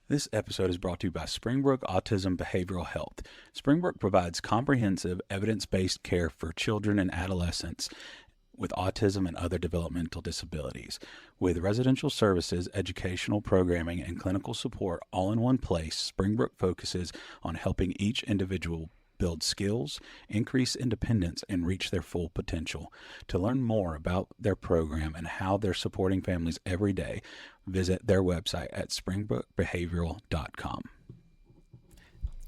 This episode is brought to you by Springbrook Autism Behavioral Health. Springbrook provides comprehensive, evidence-based care for children and adolescents with autism and other developmental disabilities. With residential services, educational programming, and clinical support all in one place, Springbrook focuses on helping each individual build skills, increase independence, and reach their full potential. To learn more about their program and how they're supporting families every day, visit their website at springbrookbehavioral.com.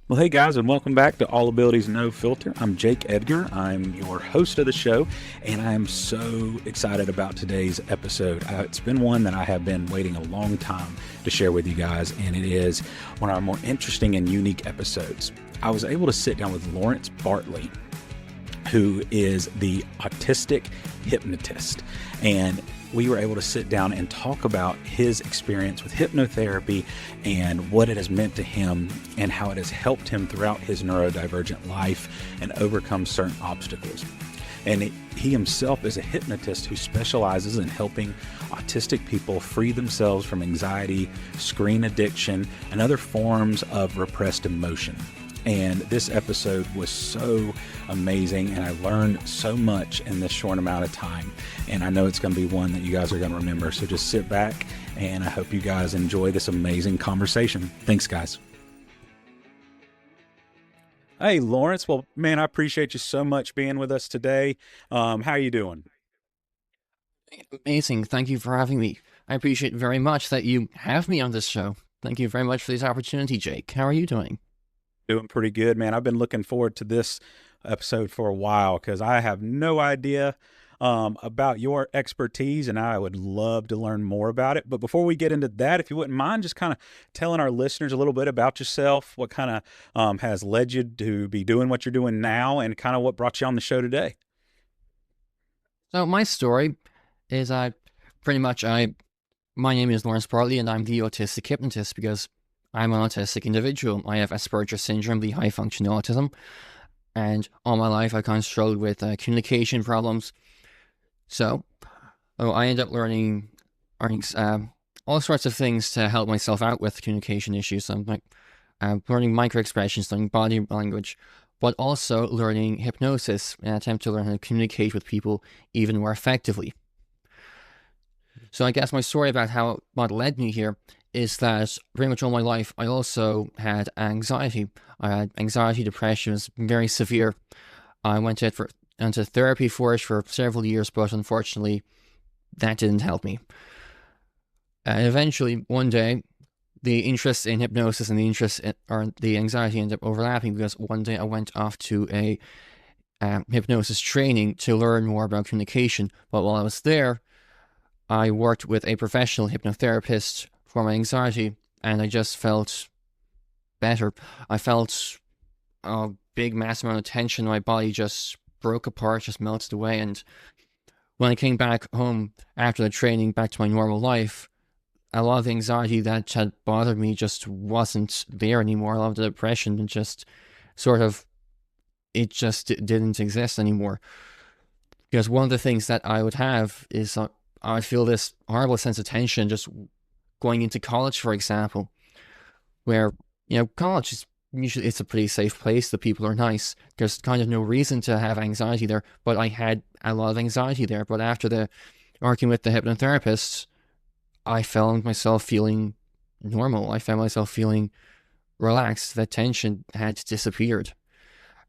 Well, hey guys, and welcome back to All Abilities No Filter. I'm Jake Edgar. I'm your host of the show, and I'm so excited about today's episode. It's been one that I have been waiting a long time to share with you guys, and it is one of our more interesting and unique episodes. I was able to sit down with Lawrence Bartley, who is the autistic hypnotist, and we were able to sit down and talk about his experience with hypnotherapy and what it has meant to him and how it has helped him throughout his neurodivergent life and overcome certain obstacles. And he himself is a hypnotist who specializes in helping autistic people free themselves from anxiety, screen addiction, and other forms of repressed emotion. And this episode was so amazing, and I learned so much in this short amount of time. And I know it's going to be one that you guys are going to remember. So just sit back, and I hope you guys enjoy this amazing conversation. Thanks, guys. Hey, Lawrence. Well, man, I appreciate you so much being with us today. How are you doing? Amazing. Thank you for having me. I appreciate very much that you have me on this show. Thank you very much for this opportunity, Jake. How are you doing? Doing pretty good, man. I've been looking forward to this episode for a while because I have no idea about your expertise, and I would love to learn more about it. But before we get into that, if you wouldn't mind just kind of telling our listeners a little bit about yourself, what kind of has led you to be doing what you're doing now, and kind of what brought you on the show today. So my story is my name is Lawrence Bartley, and I'm the autistic hypnotist because I'm an autistic individual. I have Asperger's syndrome, the high functioning autism, and all my life I kind of struggled with communication problems. So I ended up learning all sorts of things to help myself out with communication issues. So I'm like learning micro expressions, learning body language, but also learning hypnosis in an attempt to learn how to communicate with people even more effectively. So I guess my story about what led me here is that pretty much all my life I also had anxiety. I had anxiety, depression was very severe. I went into therapy for it for several years, but unfortunately that didn't help me. And eventually one day the interest in hypnosis and the anxiety ended up overlapping because one day I went off to a hypnosis training to learn more about communication. But while I was there, I worked with a professional hypnotherapist for my anxiety, and I just felt better. I felt a big, massive amount of tension. My body just broke apart, just melted away. And when I came back home after the training, back to my normal life, a lot of the anxiety that had bothered me just wasn't there anymore. A lot of the depression and just it just didn't exist anymore. Because one of the things that I would have is I feel this horrible sense of tension just going into college, for example, where, college is usually, it's a pretty safe place. The people are nice. There's kind of no reason to have anxiety there, but I had a lot of anxiety there. But after working with the hypnotherapist, I found myself feeling normal. I found myself feeling relaxed. That tension had disappeared.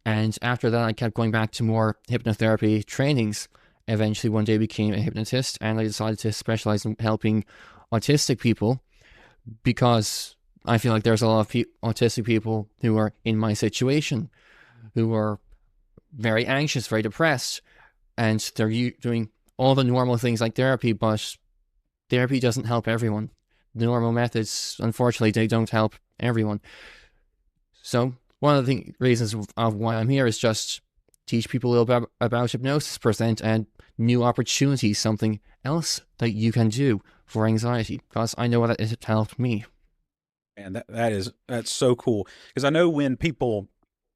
And after that, I kept going back to more hypnotherapy trainings. Eventually, one day I became a hypnotist, and I decided to specialize in helping autistic people because I feel like there's a lot of autistic people who are in my situation, who are very anxious, very depressed, and they're doing all the normal things like therapy, but therapy doesn't help everyone. The normal methods, unfortunately, they don't help everyone. So one of the reasons of why I'm here is just teach people a little bit about hypnosis, present and new opportunities, something else that you can do for anxiety, because I know that it helped me. And that's so cool, because I know when people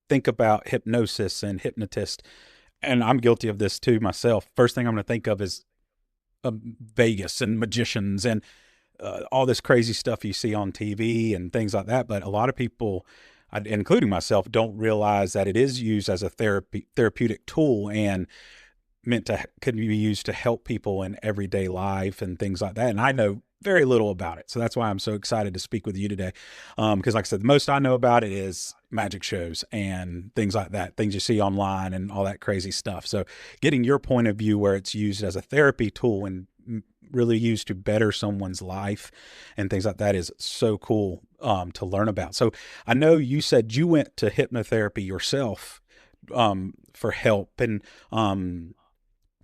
think about hypnosis and hypnotist, and I'm guilty of this too myself, first thing I'm going to think of is Vegas and magicians and all this crazy stuff you see on TV and things like that. But a lot of people, including myself, don't realize that it is used as a therapeutic tool and could be used to help people in everyday life and things like that. And I know very little about it. So that's why I'm so excited to speak with you today. Because like I said, the most I know about it is magic shows and things like that, things you see online and all that crazy stuff. So getting your point of view where it's used as a therapy tool and really used to better someone's life and things like that is so cool to learn about. So I know you said you went to hypnotherapy yourself for help and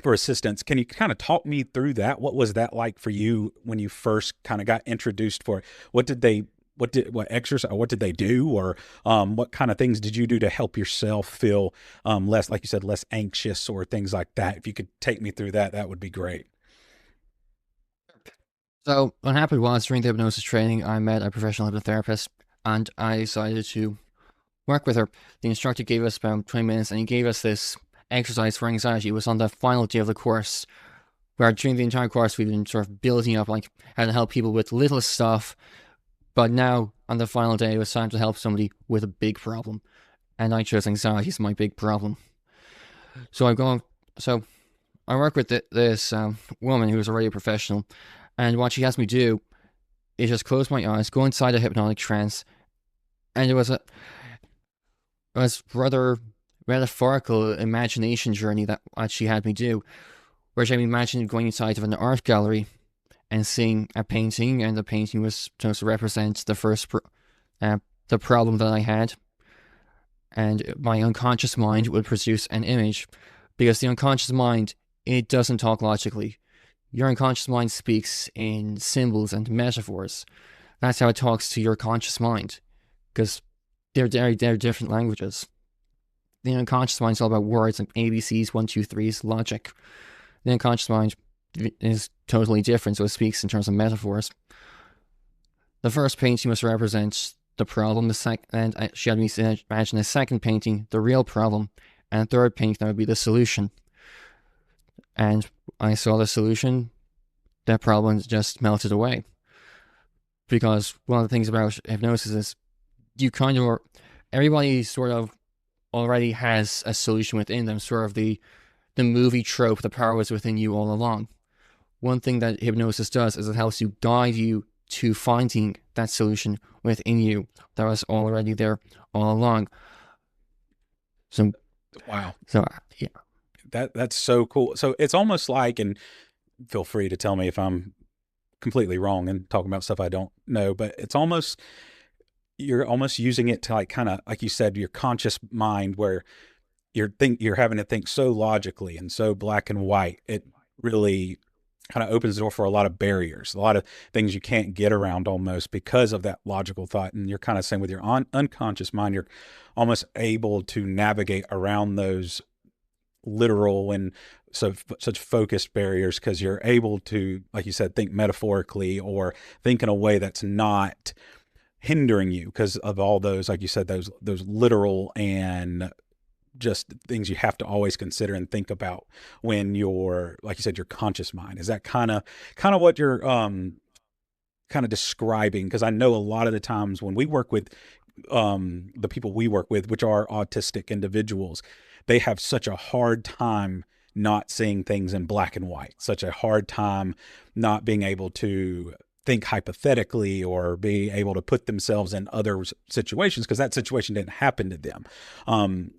for assistance. Can you kind of talk me through that? What was that like for you when you first kind of got introduced for it? What exercise, what did they do? Or what kind of things did you do to help yourself feel less, like you said, less anxious or things like that? If you could take me through that, that would be great. So what happened was during the hypnosis training, I met a professional hypnotherapist and I decided to work with her. The instructor gave us about 20 minutes and he gave us this exercise for anxiety. It was on the final day of the course, where during the entire course we've been sort of building up like how to help people with little stuff, but now on the final day it was time to help somebody with a big problem, and I chose anxiety as my big problem. So I work with this woman who's already a professional, and what she has me do is just close my eyes, go inside a hypnotic trance, and it was rather metaphorical imagination journey that what she had me do, where she had me imagine going inside of an art gallery and seeing a painting, and the painting was supposed to represent the problem that I had, and my unconscious mind would produce an image, because the unconscious mind, it doesn't talk logically. Your unconscious mind speaks in symbols and metaphors. That's how it talks to your conscious mind, because they're different languages. The unconscious mind is all about words and ABCs, 1, 2, 3's, logic. The unconscious mind is totally different, so it speaks in terms of metaphors. The first painting must represent the problem, and she had me imagine a second painting, the real problem, and a third painting that would be the solution. And I saw the solution, that problem just melted away. Because one of the things about hypnosis is everybody sort of already has a solution within them, sort of the movie trope, the power was within you all along. One thing that hypnosis does is it helps you guide you to finding that solution within you that was already there all along. So, wow. So, yeah. That's so cool. So it's almost like, and feel free to tell me if I'm completely wrong and talking about stuff I don't know, but it's almost, you're almost using it to like kind of, like you said, your conscious mind, where you're having to think so logically and so black and white. It really kind of opens the door for a lot of barriers, a lot of things you can't get around almost because of that logical thought. And you're kind of saying with your unconscious mind, you're almost able to navigate around those literal and such focused barriers, because you're able to, like you said, think metaphorically or think in a way that's not hindering you because of all those, like you said, those literal and just things you have to always consider and think about when you're, like you said, your conscious mind. Is that kind of what you're kind of describing? Because I know a lot of the times when we work with the people we work with, which are autistic individuals, they have such a hard time not seeing things in black and white, such a hard time not being able to think hypothetically or be able to put themselves in other situations because that situation didn't happen to them.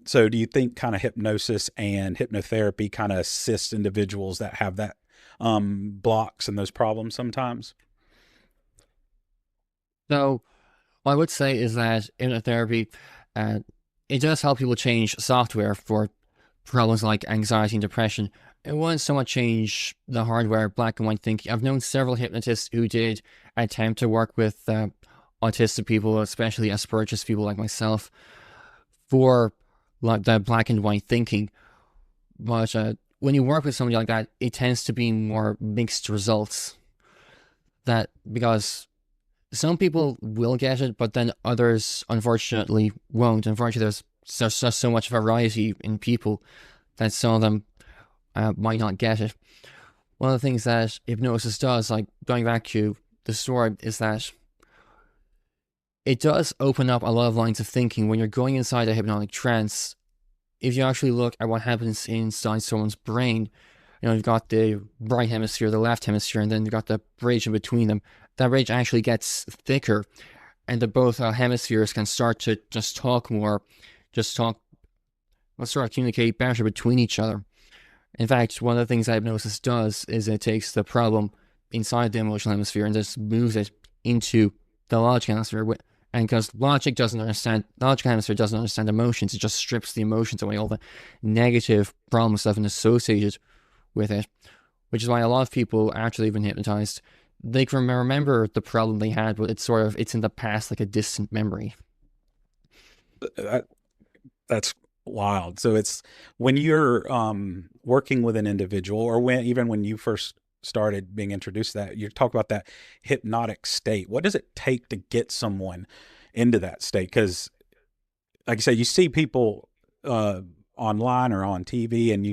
So do you think kind of hypnosis and hypnotherapy kind of assists individuals that have that blocks and those problems sometimes? So what I would say is that hypnotherapy, it does help people change software for problems like anxiety and depression. It won't so much change the hardware, black and white thinking. I've known several hypnotists who did attempt to work with autistic people, especially Asperger's people like myself, for like the black and white thinking. But when you work with somebody like that, it tends to be more mixed results. Because some people will get it, but then others, unfortunately, won't. Unfortunately, there's just so much variety in people that some of them might not get it. One of the things that hypnosis does, like going back to the story is that it does open up a lot of lines of thinking when you're going inside a hypnotic trance. If you actually look at what happens inside someone's brain, you've got the right hemisphere, the left hemisphere, and then you've got the bridge in between them. That bridge actually gets thicker, and the both hemispheres can start to just talk more, let's start to communicate better between each other. In fact, one of the things that hypnosis does is it takes the problem inside the emotional hemisphere and just moves it into the logic hemisphere. And because logic hemisphere doesn't understand emotions, it just strips the emotions away, all the negative problems that have been associated with it. Which is why a lot of people, after they've been hypnotized, they can remember the problem they had, but it's in the past, like a distant memory. That's wild. So it's when you're working with an individual, or when you first started being introduced to that, you talk about that hypnotic state. What does it take to get someone into that state? Because like I said, you see people online or on TV, and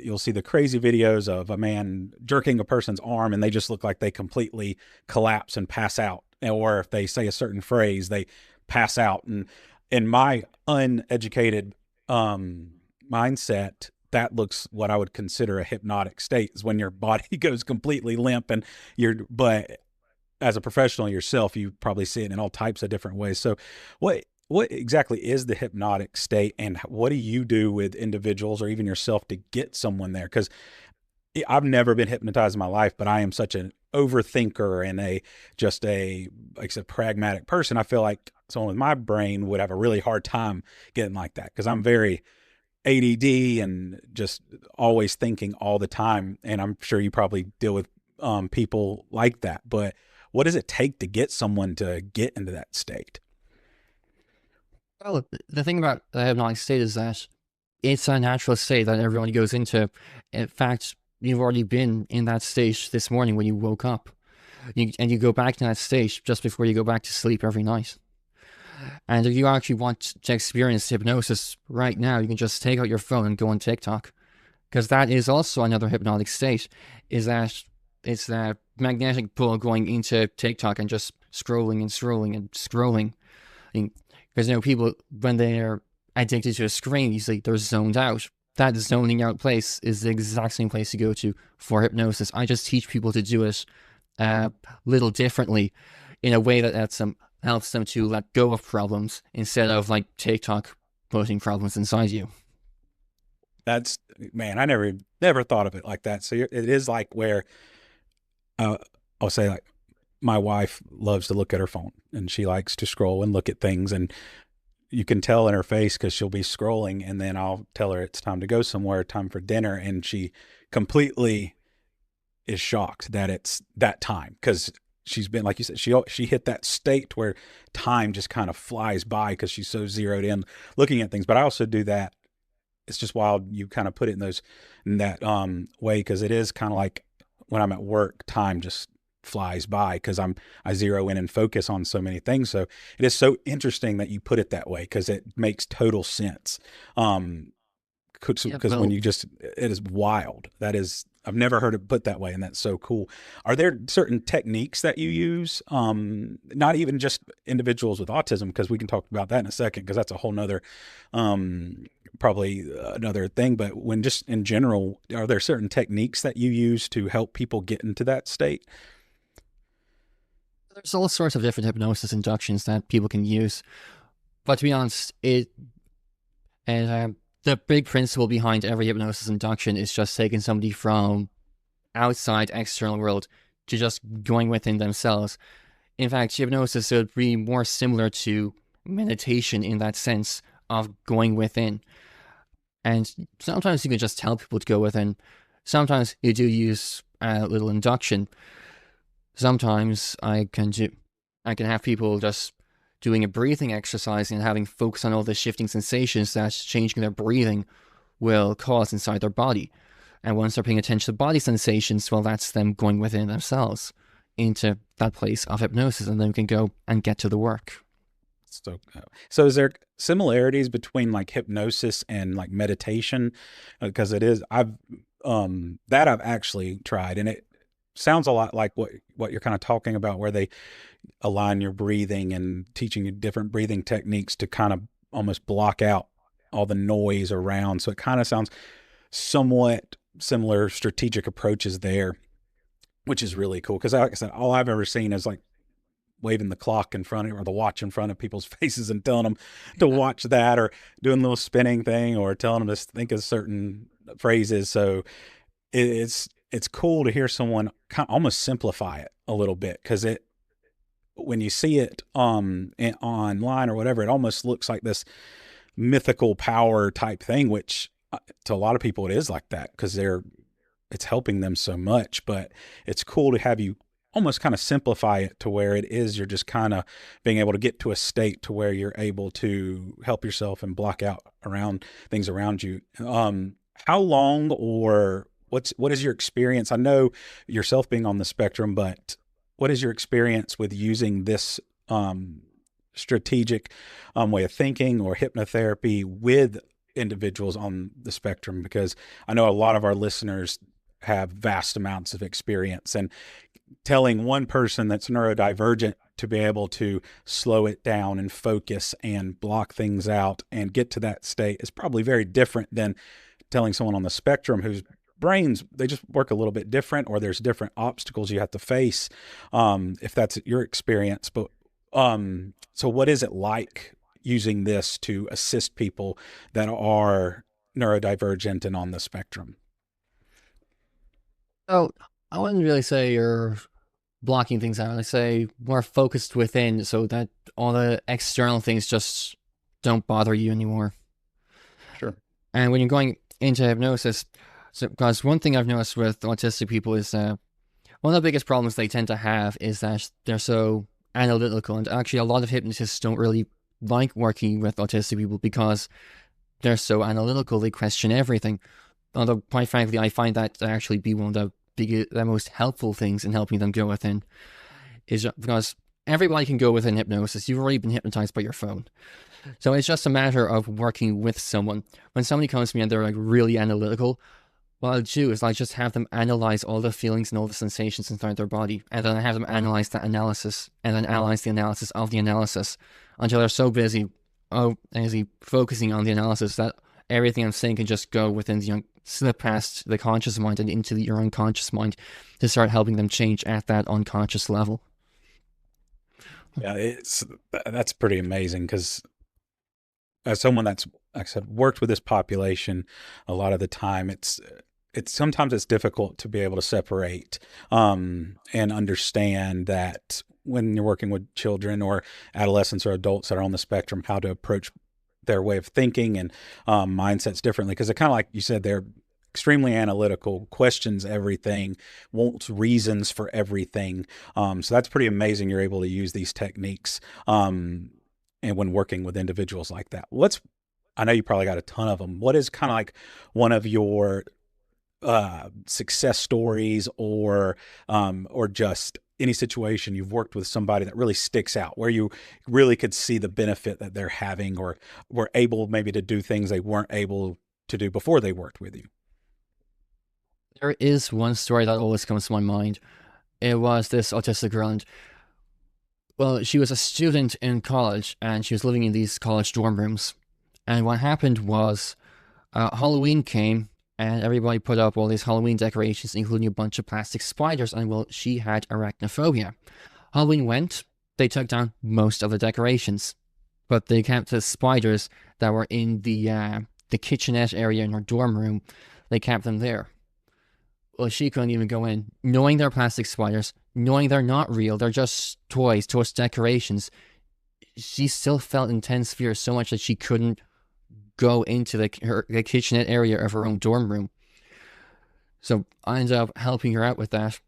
you'll see the crazy videos of a man jerking a person's arm and they just look like they completely collapse and pass out. Or if they say a certain phrase, they pass out. And in my uneducated mindset, that looks what I would consider a hypnotic state, is when your body goes completely limp and but as a professional yourself, you probably see it in all types of different ways. So what exactly is the hypnotic state, and what do you do with individuals or even yourself to get someone there? Because I've never been hypnotized in my life, but I am such an overthinker and like I said, pragmatic person. I feel like someone with my brain would have a really hard time getting like that, because I'm very ADD and just always thinking all the time. And I'm sure you probably deal with people like that. But what does it take to get someone to get into that state? Well, the thing about the hypnotic state is that it's a natural state that everyone goes into. In fact, you've already been in that state this morning when you woke up. And you go back to that state just before you go back to sleep every night. And if you actually want to experience hypnosis right now, you can just take out your phone and go on TikTok. Because that is also another hypnotic state, is that it's that magnetic pull going into TikTok and just scrolling and scrolling and scrolling. Because people, when they're addicted to a screen, usually they're zoned out. That zoning out place is the exact same place you go to for hypnosis. I just teach people to do it a little differently, in a way that helps them to let go of problems instead of like TikTok putting problems inside you. That's, man, I never thought of it like that. So it is like where I'll say, like, my wife loves to look at her phone and she likes to scroll and look at things, and you can tell in her face because she'll be scrolling, and then I'll tell her it's time to go somewhere, time for dinner, and she completely is shocked that it's that time, because she's been, like you said, she hit that state where time just kind of flies by because she's so zeroed in looking at things. But I also do that. It's just wild you kind of put it in that way, because it is kind of like when I'm at work, time just flies by because I zero in and focus on so many things. So it is so interesting that you put it that way, because it makes total sense. Because when it is wild. That is, I've never heard it put that way, and that's so cool. Are there certain techniques that you use? Not even just individuals with autism, because we can talk about that in a second, because that's a whole nother, probably another thing. But when just in general, are there certain techniques that you use to help people get into that state? There's all sorts of different hypnosis inductions that people can use. But to be honest, the big principle behind every hypnosis induction is just taking somebody from outside external world to just going within themselves. In fact, hypnosis would be more similar to meditation in that sense of going within. And sometimes you can just tell people to go within. Sometimes you do use a little induction. Sometimes I can have people just doing a breathing exercise and having focus on all the shifting sensations that changing their breathing will cause inside their body. And once they're paying attention to body sensations, well, that's them going within themselves into that place of hypnosis, and then we can go and get to the work. So is there similarities between like hypnosis and like meditation? Because I've actually tried, and sounds a lot like what you're kind of talking about, where they align your breathing and teaching you different breathing techniques to kind of almost block out all the noise around. So it kind of sounds somewhat similar strategic approaches there, which is really cool. Because like I said, all I've ever seen is like waving the clock in front of, or the watch in front of people's faces and telling them to watch that, or doing a little spinning thing, or telling them to think of certain phrases. So it's cool to hear someone kind of almost simplify it a little bit, because when you see it online or whatever, it almost looks like this mythical power type thing, which to a lot of people it is like that, because it's helping them so much. But it's cool to have you almost kind of simplify it to where it is you're just kind of being able to get to a state to where you're able to help yourself and block out around things around you. How long, or what is your experience? I know yourself being on the spectrum, but what is your experience with using this strategic way of thinking or hypnotherapy with individuals on the spectrum? Because I know a lot of our listeners have vast amounts of experience, and telling one person that's neurodivergent to be able to slow it down and focus and block things out and get to that state is probably very different than telling someone on the spectrum whose brains, they just work a little bit different, or there's different obstacles you have to face, if that's your experience. But so what is it like using this to assist people that are neurodivergent and on the spectrum? So I wouldn't really say you're blocking things out. I say more focused within, so that all the external things just don't bother you anymore. Sure. And when you're going into hypnosis, because one thing I've noticed with autistic people is one of the biggest problems they tend to have is that they're so analytical. And actually, a lot of hypnotists don't really like working with autistic people because they're so analytical. They question everything. Although, quite frankly, I find that to actually be one of the most helpful things in helping them go within, is because everybody can go within hypnosis. You've already been hypnotized by your phone. So it's just a matter of working with someone. When somebody comes to me and they're like really analytical, what I'll do is I just have them analyze all the feelings and all the sensations inside their body, and then I have them analyze that analysis, and then analyze the analysis of the analysis, until they're so busy focusing on the analysis that everything I'm saying can just go within slip past the conscious mind and into your unconscious mind to start helping them change at that unconscious level. Yeah, that's pretty amazing, because as someone that's, like I said, worked with this population a lot of the time, it's sometimes it's difficult to be able to separate and understand that when you're working with children or adolescents or adults that are on the spectrum, how to approach their way of thinking and mindsets differently. Because they're kind of like you said, they're extremely analytical, questions everything, wants reasons for everything. So that's pretty amazing. You're able to use these techniques and when working with individuals like that. I know you probably got a ton of them. What is kind of like one of your success stories, or just any situation you've worked with somebody that really sticks out, where you really could see the benefit that they're having, or were able maybe to do things they weren't able to do before they worked with you? There is one story that always comes to my mind. It was this autistic girl, and well, she was a student in college, and she was living in these college dorm rooms. And what happened was, Halloween came, and everybody put up all these Halloween decorations, including a bunch of plastic spiders, and well, she had arachnophobia. Halloween went, they took down most of the decorations, but they kept the spiders that were in the kitchenette area in her dorm room. They kept them there. Well, she couldn't even go in, knowing they're plastic spiders, knowing they're not real, they're just toys, just decorations. She still felt intense fear so much that she couldn't go into the kitchenette area of her own dorm room. So I ended up helping her out with that.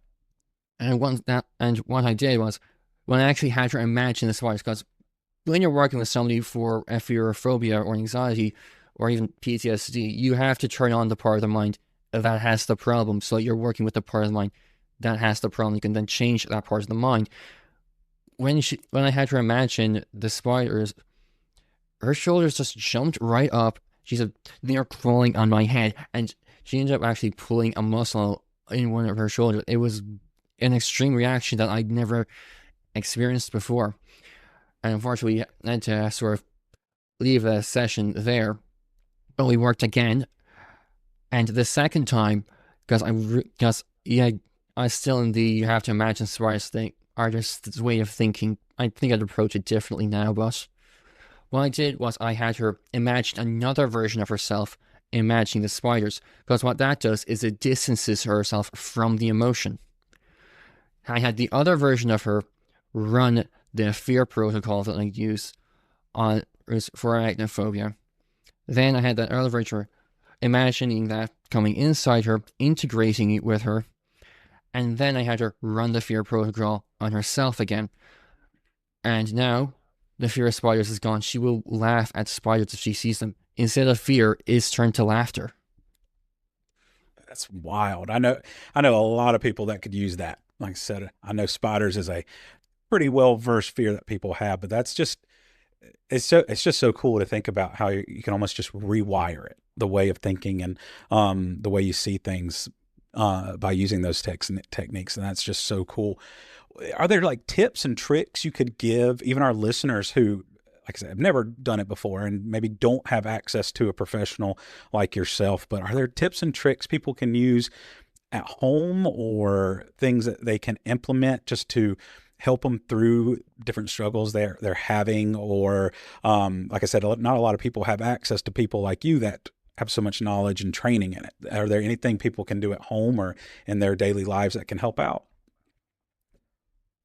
And what I did was, when I actually had her imagine the spiders, because when you're working with somebody for a fear or phobia or anxiety or even PTSD, you have to turn on the part of the mind that has the problem. So you're working with the part of the mind that has the problem. You can then change that part of the mind. When I had her imagine the spiders, her shoulders just jumped right up. She said, "They're crawling on my head," and she ended up actually pulling a muscle in one of her shoulders. It was an extreme reaction that I'd never experienced before. And unfortunately, I had to sort of leave the session there. But we worked again, and the second time, because yeah, I still in the you have to imagine Suarez thing, artist's way of thinking. I think I'd approach it differently now, but what I did was I had her imagine another version of herself imagining the spiders, because what that does is it distances herself from the emotion. I had the other version of her run the fear protocol that I use on for arachnophobia. Then I had that other version of her imagining that coming inside her, integrating it with her, and then I had her run the fear protocol on herself again. And now the fear of spiders is gone. She will laugh at spiders if she sees them. Instead of fear, it's turned to laughter. That's wild. I know a lot of people that could use that. Like I said, I know spiders is a pretty well versed fear that people have, but that's just it's just so cool to think about how you can almost just rewire it, the way of thinking and the way you see things by using those techniques, and that's just so cool. Are there like tips and tricks you could give even our listeners who, like I said, have never done it before and maybe don't have access to a professional like yourself, but are there tips and tricks people can use at home or things that they can implement just to help them through different struggles they're having? Or like I said, not a lot of people have access to people like you that have so much knowledge and training in it. Are there anything people can do at home or in their daily lives that can help out?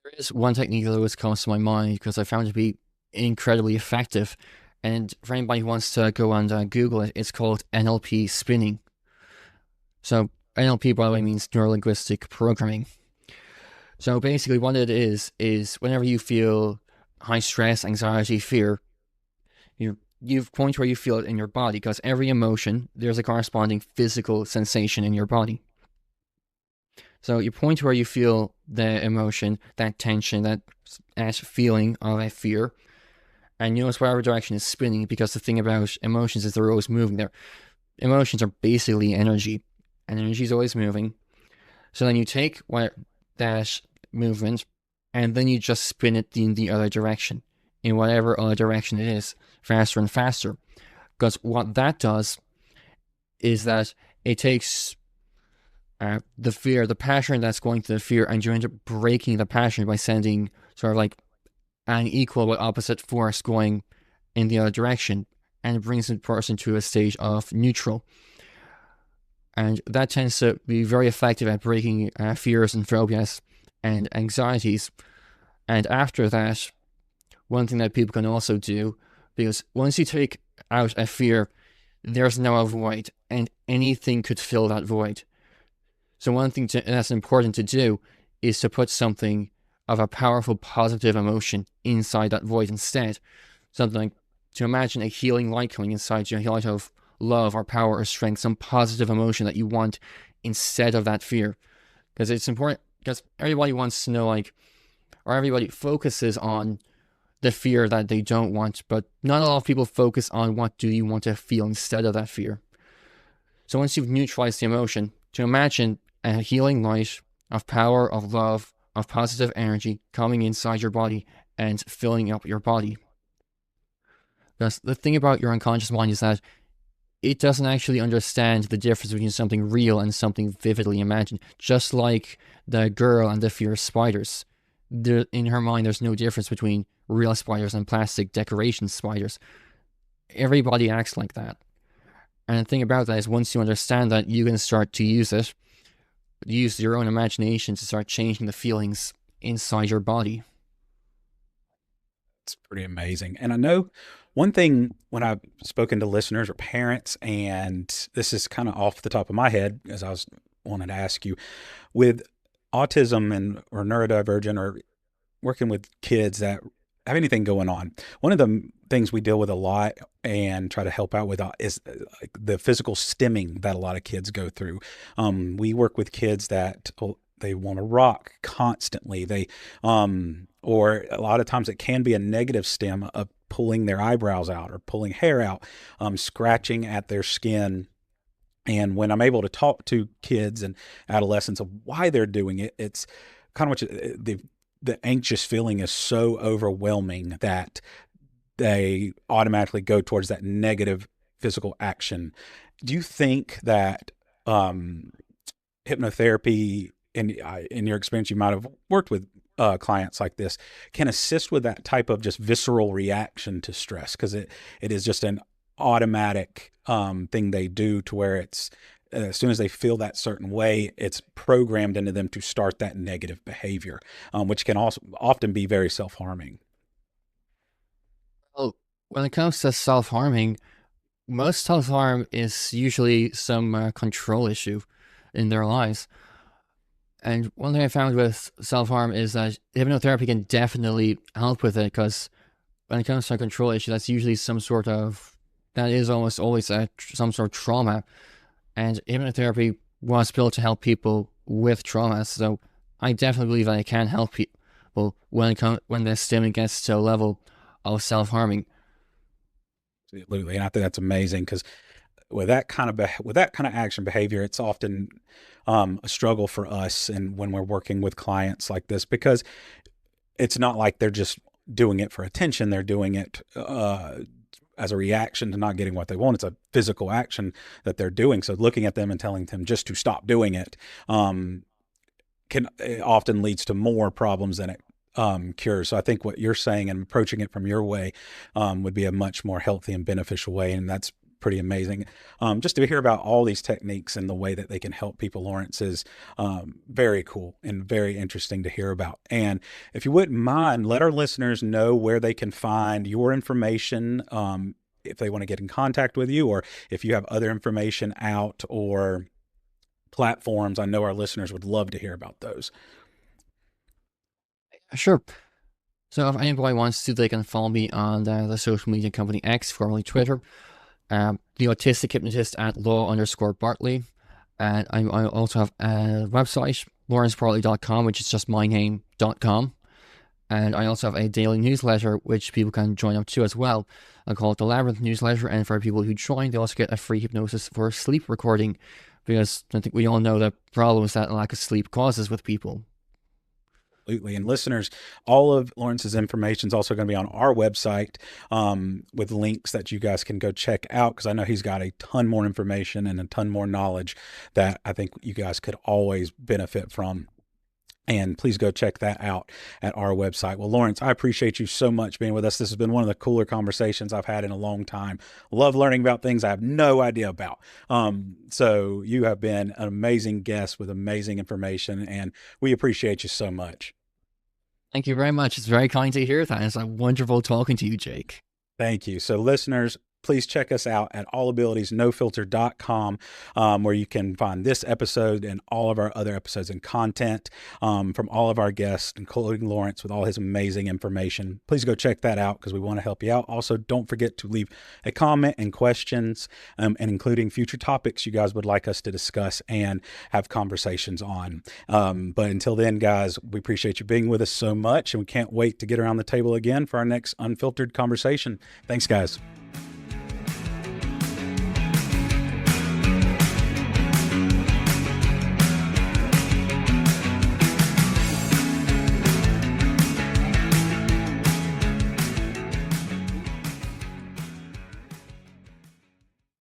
There is one technique that always comes to my mind because I found it to be incredibly effective. And for anybody who wants to go and Google it, it's called NLP spinning. So NLP, by the way, means neuro-linguistic programming. So basically what it is whenever you feel high stress, anxiety, fear, you point where you feel it in your body, because every emotion, there's a corresponding physical sensation in your body. So you point where you feel the emotion, that tension, that feeling of a fear, and you notice whatever direction is spinning, because the thing about emotions is they're always moving. Emotions are basically energy, and energy is always moving. So then you take that movement, and then you just spin it in the other direction, in whatever other direction it is, faster and faster. Because what that does is that it takes the fear, the passion that's going to the fear, and you end up breaking the passion by sending sort of like an equal but opposite force going in the other direction, and it brings the person to a stage of neutral. And that tends to be very effective at breaking fears and phobias and anxieties. And after that, one thing that people can also do, because once you take out a fear, there's now a void, and anything could fill that void. So one thing that's important to do is to put something of a powerful positive emotion inside that void instead. Something like to imagine a healing light coming inside you, a light of love or power or strength, some positive emotion that you want instead of that fear. Because it's important, because everybody wants to know, or everybody focuses on the fear that they don't want, but not a lot of people focus on what do you want to feel instead of that fear. So once you've neutralized the emotion, to imagine a healing light of power, of love, of positive energy coming inside your body and filling up your body. Because the thing about your unconscious mind is that it doesn't actually understand the difference between something real and something vividly imagined. Just like the girl and the fear of spiders. In her mind, there's no difference between real spiders and plastic decoration spiders. Everybody acts like that. And the thing about that is once you understand that, you can start to use your own imagination to start changing the feelings inside your body. It's pretty amazing. And I know one thing when I've spoken to listeners or parents, and this is kind of off the top of my head, as I was wanting to ask you, with autism or neurodivergent or working with kids that have anything going on, one of the things we deal with a lot and try to help out with is like the physical stimming that a lot of kids go through. We work with kids that they want to rock constantly. Or a lot of times it can be a negative stim of pulling their eyebrows out or pulling hair out, scratching at their skin. And when I'm able to talk to kids and adolescents of why they're doing it, it's kind of what the anxious feeling is so overwhelming that they automatically go towards that negative physical action. Do you think that hypnotherapy, in your experience, you might have worked with clients like this, can assist with that type of just visceral reaction to stress? Because it is just an automatic thing they do, to where it's as soon as they feel that certain way, it's programmed into them to start that negative behavior, which can also often be very self-harming. Well, when it comes to self-harming, most self-harm is usually some control issue in their lives. And one thing I found with self-harm is that hypnotherapy can definitely help with it, because when it comes to a control issue, that's usually that is almost always some sort of trauma. And hypnotherapy was built to help people with trauma. So I definitely believe that it can help people when the stimulus gets to a level of self-harming. Absolutely. And I think that's amazing, because with that kind of action behavior, it's often a struggle for us, and when we're working with clients like this, because it's not like they're just doing it for attention. They're doing it as a reaction to not getting what they want. It's a physical action that they're doing. So looking at them and telling them just to stop doing it it often leads to more problems than it cures. So I think what you're saying and approaching it from your way would be a much more healthy and beneficial way. And that's pretty amazing. Just to hear about all these techniques and the way that they can help people, Lawrence, is very cool and very interesting to hear about. And if you wouldn't mind, let our listeners know where they can find your information, if they want to get in contact with you, or if you have other information out or platforms. I know our listeners would love to hear about those. Sure. So if anybody wants to, they can follow me on the social media company X, formerly Twitter. The Autistic Hypnotist at Law_Bartley. And I also have a website, lawrencebartley.com, which is just my name.com. And I also have a daily newsletter, which people can join up to as well. I call it the Labyrinth newsletter. And for people who join, they also get a free hypnosis for sleep recording, because I think we all know the problems that lack of sleep causes with people. Absolutely. And listeners, all of Lawrence's information is also going to be on our website with links that you guys can go check out, because I know he's got a ton more information and a ton more knowledge that I think you guys could always benefit from. And please go check that out at our website. Well, Lawrence, I appreciate you so much being with us. This has been one of the cooler conversations I've had in a long time. Love learning about things I have no idea about. So you have been an amazing guest with amazing information, and we appreciate you so much. Thank you very much. It's very kind to hear that. It's wonderful talking to you, Jake. Thank you. So listeners, please check us out at allabilitiesnofilter.com, where you can find this episode and all of our other episodes and content from all of our guests, including Lawrence, with all his amazing information. Please go check that out, because we want to help you out. Also, don't forget to leave a comment and questions, and including future topics you guys would like us to discuss and have conversations on. But until then, guys, we appreciate you being with us so much, and we can't wait to get around the table again for our next unfiltered conversation. Thanks, guys.